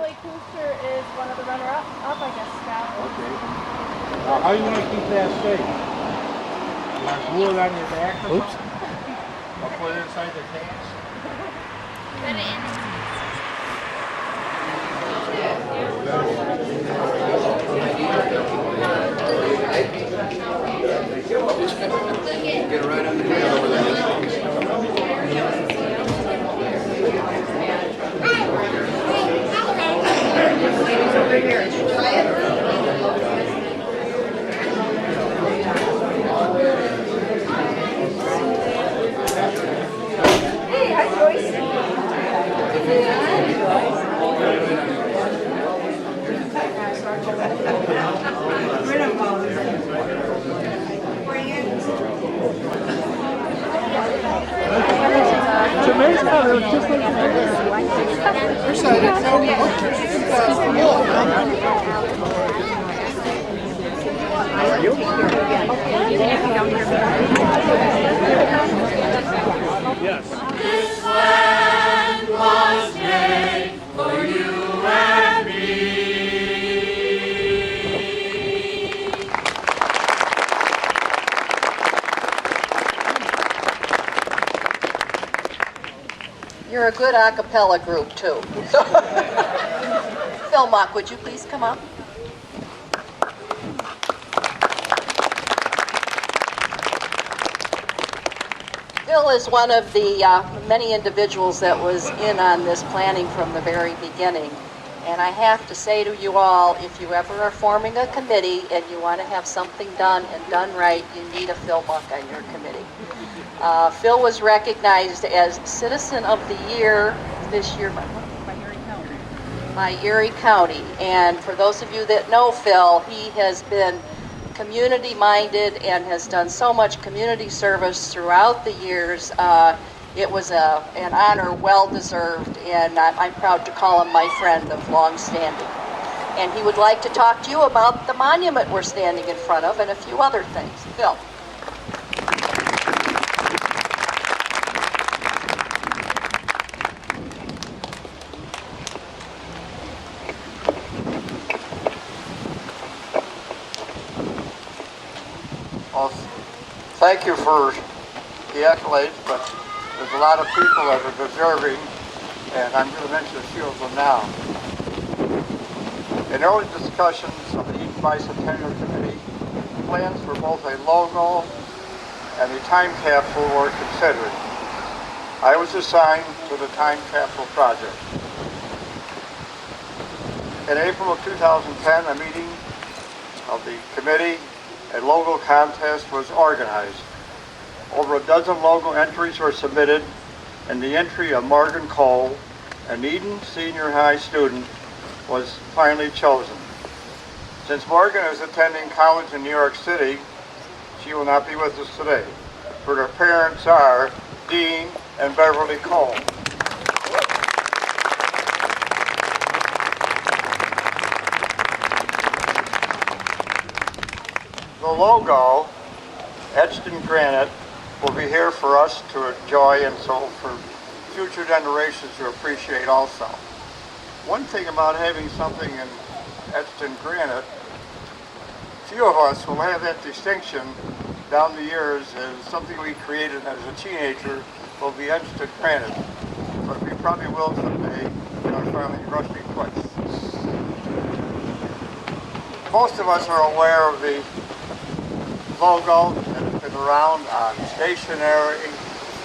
Family Coaster is one of the runner-up, I guess, Scott. Okay. How do you want to keep that safe? You want to glue it on your back or something? Or put it inside the tanks? Put it in. Get right on the ground over there. Hey, hi Joyce. It's amazing how they're just like Yes. This land was made for you and me. You're a good a cappella group, too. Phil Mock, would you please come up? Phil is one of the many individuals that was in on this planning from the very beginning. And I have to say to you all, if you ever are forming a committee and you want to have something done and done right, you need a Phil Mock on your committee. Phil was recognized as Citizen of the Year this year by Erie County. And for those of you that know Phil, he has been community-minded and has done so much community service throughout the years. It was an honor well-deserved, and I'm proud to call him my friend of long standing. And he would like to talk to you about the monument we're standing in front of and a few other things. Phil. Well, thank you for the accolades, but there's a lot of people that are deserving, and I'm going to mention a few of them now. In early discussions of the Bicentennial Committee, plans for both a logo and a time capsule were considered. I was assigned to the time capsule project. In April of 2010, a meeting of the committee, a logo contest was organized. Over a dozen logo entries were submitted, and the entry of Morgan Cole, an Eden Senior High student, was finally chosen. Since Morgan is attending college in New York City, she will not be with us today, but her parents are Dean and Beverly Cole. The logo, etched in granite, will be here for us to enjoy and so for future generations to appreciate also. One thing about having something etched in granite, few of us will have that distinction down the years as something we created as a teenager will be etched in granite. But we probably will someday in our finally rusty place. Most of us are aware of the logo that has been around on stationery,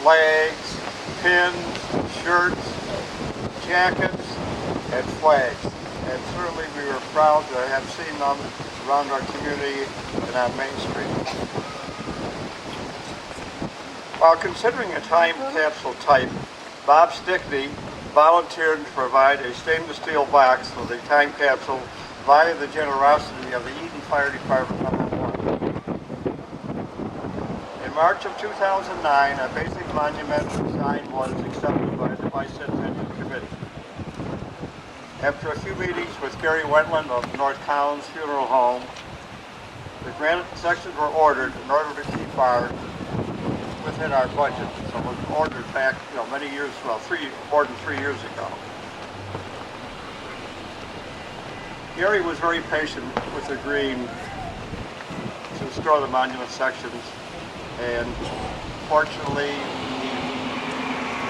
flags, pins, shirts, jackets, and flags. And certainly we were proud to have seen them around our community and on Main Street. While considering a time capsule type, Bob Stickney volunteered to provide a stainless steel box for the time capsule via the generosity of the Eden Fire Department #1. In March of 2009, a basic monument design was accepted by the Bicentennial Committee. After a few meetings with Gary Wetland of North Collins Funeral Home, the granite sections were ordered in order to keep within our budget. So it was ordered back, many years, more than 3 years ago. Gary was very patient with agreeing to restore the monument sections, and fortunately he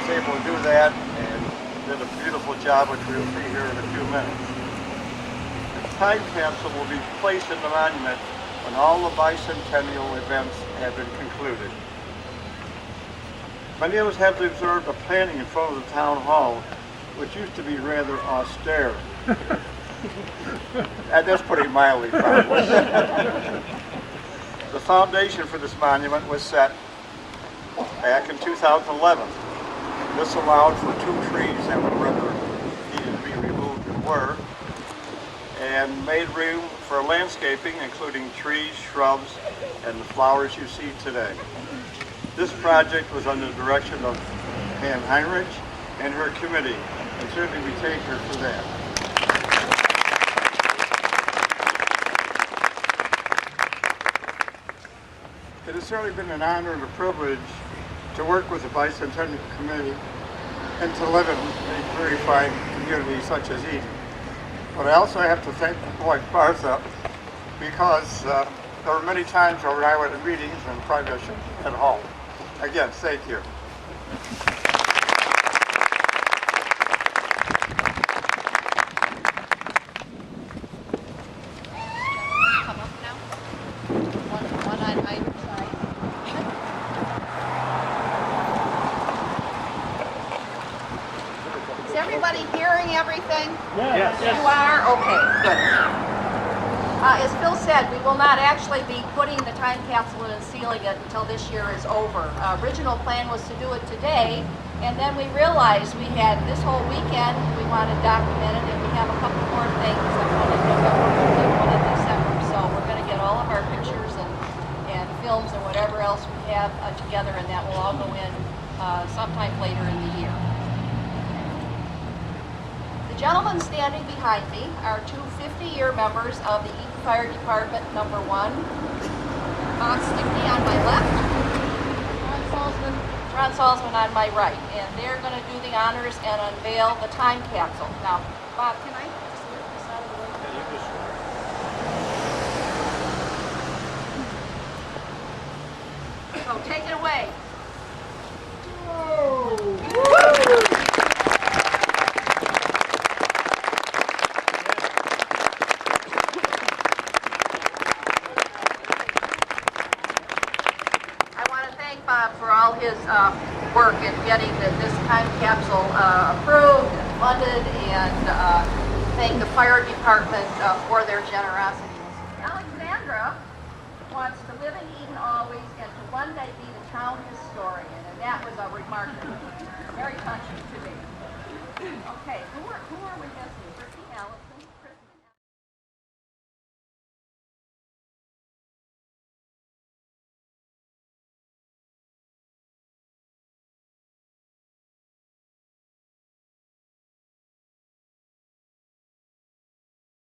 was able to do that and did a beautiful job, which we'll see here in a few minutes. The time capsule will be placed in the monument when all the bicentennial events have been concluded. Many of us have observed the planning in front of the town hall, which used to be rather austere. And that's putting it mildly, probably. The foundation for this monument was set back in 2011. This allowed for 2 trees that would rather needed to be removed and were, and made room for landscaping, including trees, shrubs, and the flowers you see today. This project was under the direction of Pam Heinrich and her committee, and certainly we thank her for that. It has certainly been an honor and a privilege to work with the Bicentennial Committee and to live in a very fine community such as Eden. But I also have to thank my wife Martha, because there were many times when I went to meetings and probably I should at home. Again, thank you. Come up now. One on either side. Is everybody hearing everything? Yes. You are? Okay, good. As Phil said, we will not actually be putting the time capsule and sealing it until this year is over. Original plan was to do it today, and then we realized we had this whole weekend we wanted documented, and we have a couple more things, one in November and one in December. So we're going to get all of our pictures and films and whatever else we have together, and that will all go in sometime later in the year. The gentlemen standing behind me are 2 50-year members of the Eden Fire Department, number 1. Bob Stickney on my left, Ron Salzman on my right. And they're going to do the honors and unveil the time capsule. Now, Bob, can I just lift this out of the way? So take it away. Bob for all his work in getting this time capsule approved and funded, and thank the fire department for their generosity. Alexandra wants to live in Eden always and to one day be the town historian, and that was a remarkable, very touching to me. Okay, who are we missing?